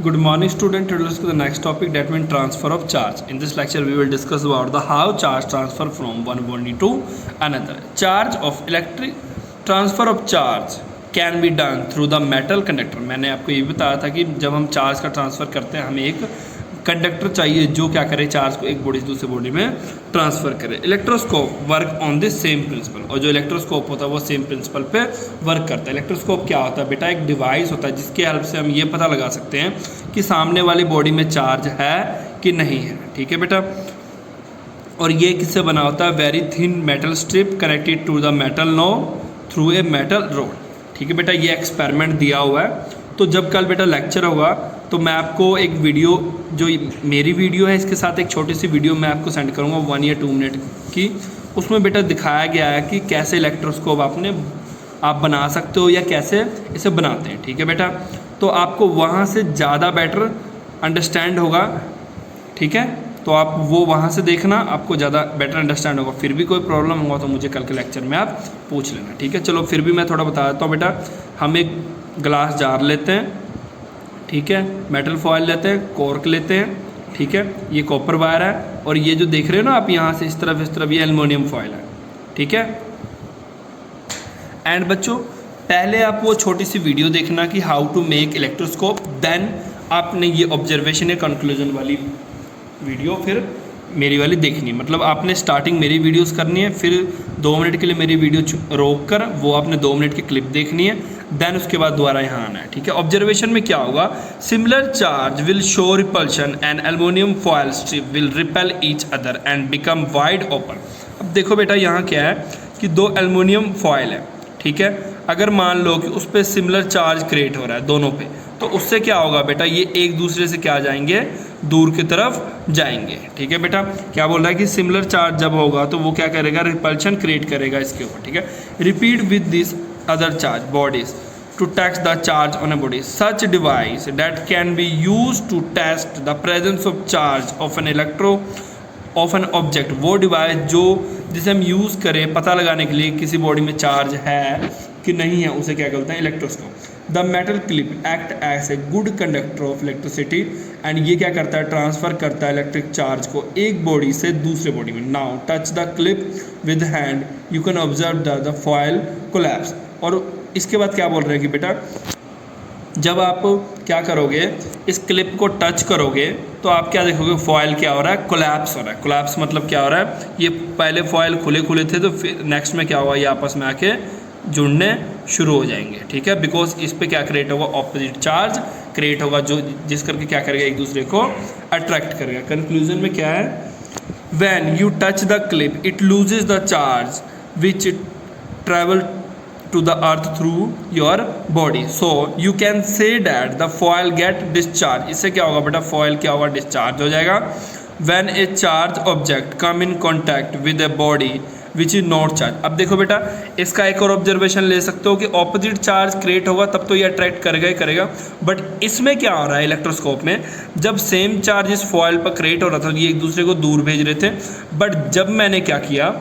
Good morning student, today let's go to the next topic, that means transfer of charge. In this lecture we will discuss about the how charge transfer from one body to another. Charge of electric transfer of charge can be done through the metal conductor. मैंने आपको ये बताया था कि जब हम charge का transfer करते हैं हमें एक कंडक्टर चाहिए जो क्या करे, चार्ज को एक बॉडी से दूसरे बॉडी में ट्रांसफ़र करे. Electroscope work on this same principle, और जो इलेक्ट्रोस्कोप होता है वो सेम प्रिंसिपल पे वर्क करता है. इलेक्ट्रोस्कोप क्या होता है बेटा? एक डिवाइस होता है जिसके हेल्प से हम ये पता लगा सकते हैं कि सामने वाली बॉडी में चार्ज है कि नहीं है. ठीक है बेटा. और ये किससे बना होता है? Very thin metal strip connected to the metal knob through a metal rod. ठीक है बेटा, ये एक्सपेरिमेंट दिया हुआ है. तो जब कल बेटा लेक्चर होगा तो मैं आपको एक वीडियो, जो मेरी वीडियो है इसके साथ एक छोटी सी वीडियो मैं आपको सेंड करूँगा 1 या 2 मिनट की. उसमें बेटा दिखाया गया है कि कैसे इलेक्ट्रोस्कोप आप बना सकते हो या कैसे इसे बनाते हैं. ठीक है बेटा, तो आपको वहाँ से ज़्यादा बेटर अंडरस्टैंड होगा. ठीक है, तो आप वो वहाँ से देखना, आपको ज़्यादा बेटर अंडरस्टैंड होगा. फिर भी कोई प्रॉब्लम होगा तो मुझे कल के लेक्चर में आप पूछ लेना. ठीक है, चलो फिर भी मैं थोड़ा बता देता हूँ बेटा. हम एक ग्लास जार लेते हैं, ठीक है, मेटल फॉयल लेते हैं, कॉर्क लेते हैं. ठीक है, ये कॉपर वायर है, और ये जो देख रहे हो ना आप यहाँ से इस तरफ ये एल्युमिनियम फॉयल है. ठीक है. एंड बच्चों पहले आप वो छोटी सी वीडियो देखना कि how to make electroscope, then आपने ये ऑब्जर्वेशन या कंक्लूजन वाली वीडियो फिर मेरी वाली देखनी है. मतलब आपने स्टार्टिंग मेरी वीडियोस करनी है, फिर 2 मिनट के लिए मेरी वीडियो रोक कर वो आपने 2 मिनट की क्लिप देखनी है, देन उसके बाद दोबारा यहाँ आना है. ठीक है. ऑब्जर्वेशन में क्या होगा? Similar charge will show repulsion and aluminium foil strip will repel each other and become wide open. अब देखो बेटा यहाँ क्या है कि 2 एल्युमिनियम फॉयल है. ठीक है, अगर मान लो कि उस पर सिमिलर चार्ज क्रिएट हो रहा है दोनों पे, तो उससे क्या होगा बेटा? ये एक दूसरे से क्या जाएंगे? दूर की तरफ जाएंगे. ठीक है बेटा, क्या बोल रहा है कि सिमिलर चार्ज जब होगा तो वो क्या करेगा? रिपल्शन क्रिएट करेगा इसके ऊपर. ठीक है. Repeat with this other charge bodies to test the charge on a body. Such device that can be used to test the presence of charge of an object. वो डिवाइस जिसे हम use करें पता लगाने के लिए किसी बॉडी में चार्ज है कि नहीं है, उसे क्या कहते हैं? Electroscope. The metal clip act as a good conductor of electricity, and ये क्या करता है? ट्रांसफ़र करता है इलेक्ट्रिक चार्ज को एक बॉडी से दूसरे बॉडी में. Now touch the clip with hand, you can observe the foil collapse. और इसके बाद क्या बोल रहे हैं कि बेटा जब आप क्या करोगे, इस क्लिप को टच करोगे तो आप क्या देखोगे? फॉयल क्या हो रहा है? कोलैप्स हो रहा है. कोलैप्स मतलब क्या हो रहा है? ये पहले फॉयल खुले खुले थे, तो फिर नेक्स्ट में क्या होगा? ये आपस में आके जुड़ने शुरू हो जाएंगे. ठीक है, बिकॉज इस पे क्या क्रिएट होगा? ऑपोजिट चार्ज क्रिएट होगा, जो जिस करके क्या करेगा? एक दूसरे को अट्रैक्ट करेगा. कंक्लूजन में क्या है? When you touch the clip it loses the charge which travel to the earth through your body, so you can say that the foil get discharged. इससे क्या होगा बेटा? foil क्या होगा? डिस्चार्ज हो जाएगा. when a charged object come in contact with a body which is not charged. अब देखो बेटा इसका एक और ऑब्जर्वेशन ले सकते हो कि ऑपोजिट चार्ज क्रिएट होगा तब तो ये अट्रैक्ट करेगा ही करेगा. बट इसमें क्या हो रहा है? इलेक्ट्रोस्कोप में जब सेम चार्ज इस फॉयल पर क्रिएट हो रहा था, ये एक दूसरे को दूर भेज रहे थे. बट जब मैंने क्या किया,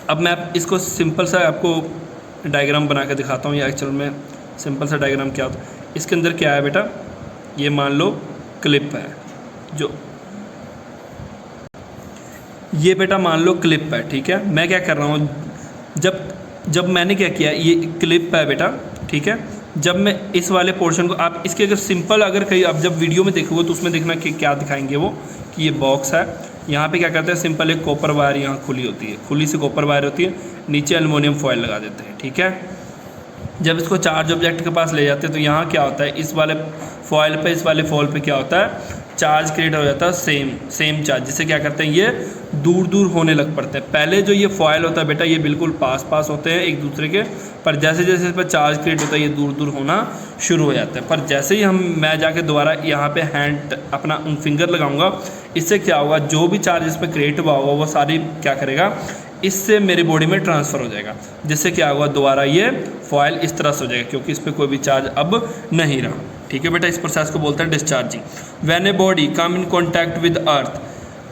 अब मैं इसको सिंपल सा आपको डायग्राम बना के दिखाता हूँ. या एक्चुअल में सिंपल सा डायग्राम क्या होता है? इसके अंदर क्या है बेटा? ये मान लो क्लिप है, जो ये बेटा मान लो क्लिप है. ठीक है, मैं क्या कर रहा हूँ, जब मैंने क्या किया, ये क्लिप है बेटा. ठीक है, जब मैं इस वाले पोर्शन को, आप इसके अगर सिंपल अगर कहीं आप जब वीडियो में देखोगे तो उसमें देखना कि क्या दिखाएंगे वो, कि ये बॉक्स है. यहाँ पे क्या करते हैं? सिंपल एक कॉपर वायर यहाँ खुली होती है, खुली सी कॉपर वायर होती है, नीचे एल्युमिनियम फॉयल लगा देते हैं. ठीक है, जब इसको चार्ज ऑब्जेक्ट के पास ले जाते हैं तो यहाँ क्या होता है? इस वाले फॉयल पे, इस वाले फॉयल पे क्या होता है? चार्ज क्रिएट हो जाता है, सेम चार्ज, जिससे क्या करते हैं? ये दूर दूर होने लग पड़ते हैं. पहले जो ये फॉयल होता है बेटा ये बिल्कुल पास होते हैं एक दूसरे के, पर जैसे जैसे इस पर चार्ज क्रिएट होता है ये दूर दूर होना शुरू हो जाता है. पर जैसे ही मैं जाके दोबारा यहाँ पे हैंड अपना फिंगर लगाऊंगा, इससे क्या होगा? जो भी चार्ज इस पर क्रिएट हुआ होगा वो सारी क्या करेगा? इससे मेरी बॉडी में ट्रांसफ़र हो जाएगा, जिससे क्या होगा? दोबारा ये फॉयल इस तरह से हो जाएगा, क्योंकि इस पर कोई भी चार्ज अब नहीं रहा. ठीक है बेटा, इस प्रोसेस को बोलते हैं discharging. When a body come in contact with earth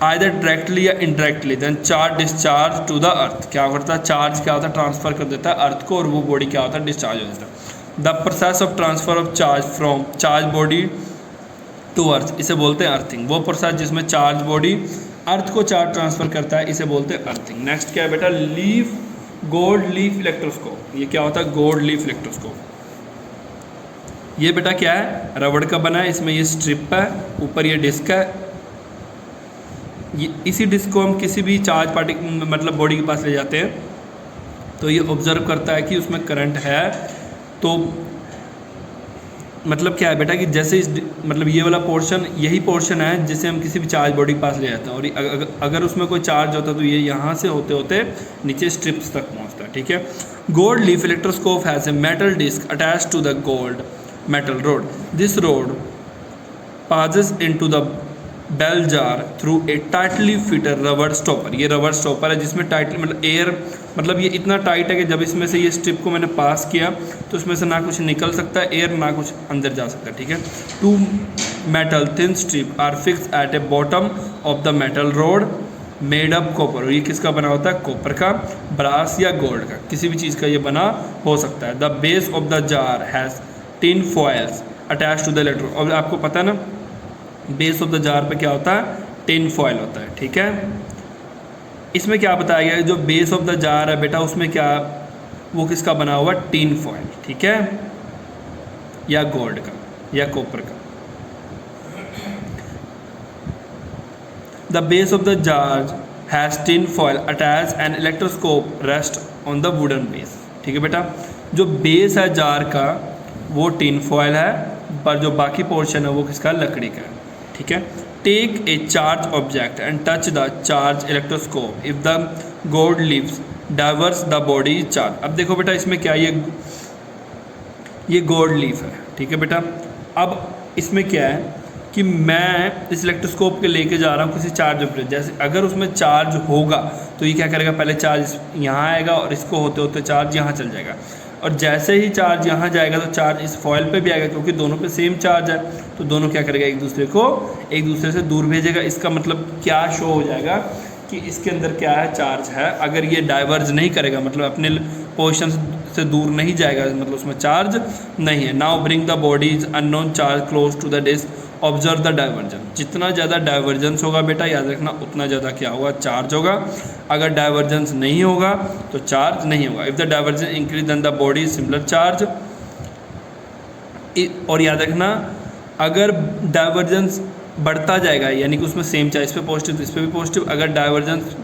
either directly या indirectly, then charge discharge to the earth. क्या करता है? चार्ज क्या होता है? ट्रांसफ़र कर देता है अर्थ को, और वो बॉडी क्या होता है? डिस्चार्ज हो जाता है. The process of transfer of charge from charge body to earth, इसे बोलते हैं अर्थिंग। वो प्रोसेस जिसमें चार्ज बॉडी अर्थ को चार्ज ट्रांसफ़र करता है, इसे बोलते हैं अर्थिंग। नेक्स्ट क्या है बेटा, लीफ गोल्ड लीफ इलेक्ट्रोस्कोप। ये क्या होता है, गोल्ड लीफ इलेक्ट्रोस्कोप। ये बेटा क्या है, रबड़ का बना है, इसमें ये स्ट्रिप है, ऊपर ये डिस्क है। ये इसी डिस्क को हम किसी भी चार्ज पार्टिकल मतलब बॉडी के पास ले जाते हैं तो ये ऑब्जर्व करता है कि उसमें करंट है। तो मतलब क्या है बेटा कि जैसे इस मतलब ये वाला पोर्शन, यही पोर्शन है जिसे हम किसी भी चार्ज बॉडी के पास ले जाते हैं, और अगर उसमें कोई चार्ज होता है तो ये यहाँ से होते होते नीचे स्ट्रिप्स तक पहुँचता है, ठीक है। Gold leaf electroscope has a metal disc attach to the gold metal rod. This rod passes into the bell jar through a tightly fitted rubber stopper. ये रबर स्टॉपर है जिसमें टाइट मतलब एयर मतलब ये इतना टाइट है कि जब इसमें से ये स्ट्रिप को मैंने पास किया तो इसमें से ना कुछ निकल सकता है एयर, ना कुछ अंदर जा सकता है, ठीक है। Two metal thin strip are fix at a bottom of the metal rod made up copper. ये किसका बना होता है, कॉपर का, ब्रास या गोल्ड का, किसी भी चीज़ का ये बना हो सकता है। The base of the jar has tin foils attach to the electrode. और आपको पता है ना बेस ऑफ द जार पे क्या होता है, टिन फॉयल होता है, ठीक है। इसमें क्या बताया गया है, जो बेस ऑफ द जार है बेटा उसमें क्या, वो किसका बना हुआ, टिन फॉयल, ठीक है, या गोल्ड का या कॉपर का। The base of the jar has tin foil attach an electroscope rest on the wooden base, ठीक है बेटा। जो बेस है जार का वो टिन फॉयल है, पर जो बाकी पोर्शन है वो किसका, लकड़ी का है, ठीक है। Take a charge object and touch the charge electroscope if the gold leaves diverse the body charge. अब देखो बेटा इसमें क्या, ये गोल्ड लीफ है, ठीक है बेटा। अब इसमें क्या है कि मैं इस इलेक्ट्रोस्कोप के लेके जा रहा हूँ किसी चार्ज पर, जैसे अगर उसमें चार्ज होगा तो ये क्या करेगा, पहले चार्ज यहाँ आएगा और इसको होते होते चार्ज यहाँ चल जाएगा, और जैसे ही चार्ज यहाँ जाएगा तो चार्ज इस फॉयल पे भी आएगा, क्योंकि दोनों पे सेम चार्ज है तो दोनों क्या करेगा, एक दूसरे से दूर भेजेगा। इसका मतलब क्या शो हो जाएगा कि इसके अंदर क्या है, चार्ज है। अगर ये डाइवर्ज नहीं करेगा मतलब अपने पोजिशन से दूर नहीं जाएगा, मतलब उसमें चार्ज नहीं है। Now bring the bodies unknown charge close to the disc, observe the divergence. जितना ज़्यादा डाइवर्जेंस होगा बेटा याद रखना उतना ज़्यादा क्या होगा, चार्ज होगा। अगर डाइवर्जेंस नहीं होगा तो चार्ज नहीं होगा। If the divergence increase then the body similar charge. और याद रखना अगर डाइवर्जेंस बढ़ता जाएगा यानी कि उसमें सेम चार्ज, इस पर पॉजिटिव इस पर भी पॉजिटिव। अगर divergence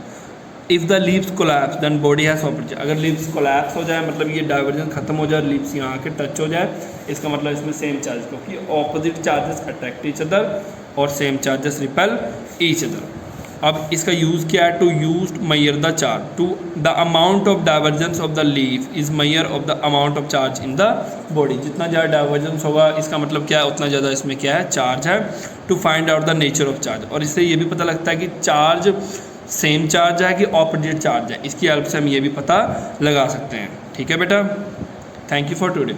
if the leaves collapse then body has opposite. अगर लीव्स कोलैप्स हो जाए मतलब ये डाइवर्जेंस खत्म हो जाए, लीव्स यहाँ आके टच हो जाए, इसका मतलब इसमें सेम चार्ज, क्योंकि opposite charges attract each other और same charges repel each other. अब इसका यूज़ क्या है, to use measure the charge to the amount of divergence of the leaf is measure of the amount of charge in the body. जितना ज़्यादा divergence होगा इसका मतलब क्या है, उतना ज़्यादा इसमें क्या है, चार्ज है। To find out the nature of charge. और इससे ये भी पता लगता है कि चार्ज सेम चार्ज है कि ऑपोजिट चार्ज है, इसकी हेल्प से हम ये भी पता लगा सकते हैं, ठीक है बेटा। Thank you for today.